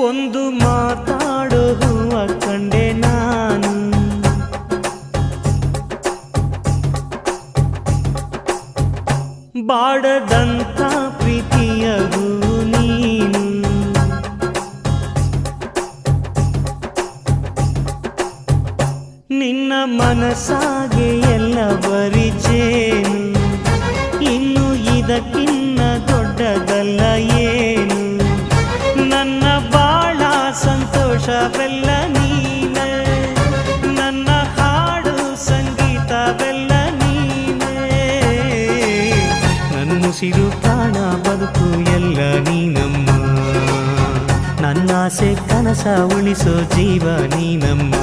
ಒಂದು ಮಾತಾಡೋ ಹೂವ ಕಂಡೆ ನಾನು, ಬಾಡದಂಥ ಪ್ರೀತಿಯ ಹೂ ನೀನು. ನಿನ್ನ ಮನಸ್ಸಾಗೆ ಎಲ್ಲ ಬರಿಜೇನು, ಇನ್ನು ಇದಕ್ಕಿನ್ನ ದೊಡ್ಡದಲ್ಲ ಏನು. ನನ್ನ ಬಾಳ ಸಂತೋಷವೆಲ್ಲ ನೀನೆ, ನನ್ನ ಹಾಡು ಸಂಗೀತವೆಲ್ಲ ನೀನೆ. ನನ್ನುಸಿರು ಪ್ರಾಣ ಬದುಕು ಎಲ್ಲ ನೀನಮ್ಮ, ನನ್ನಾಸೆ ಕನಸ ಉಳಿಸೋ ಜೀವ ನೀನಮ್ಮ.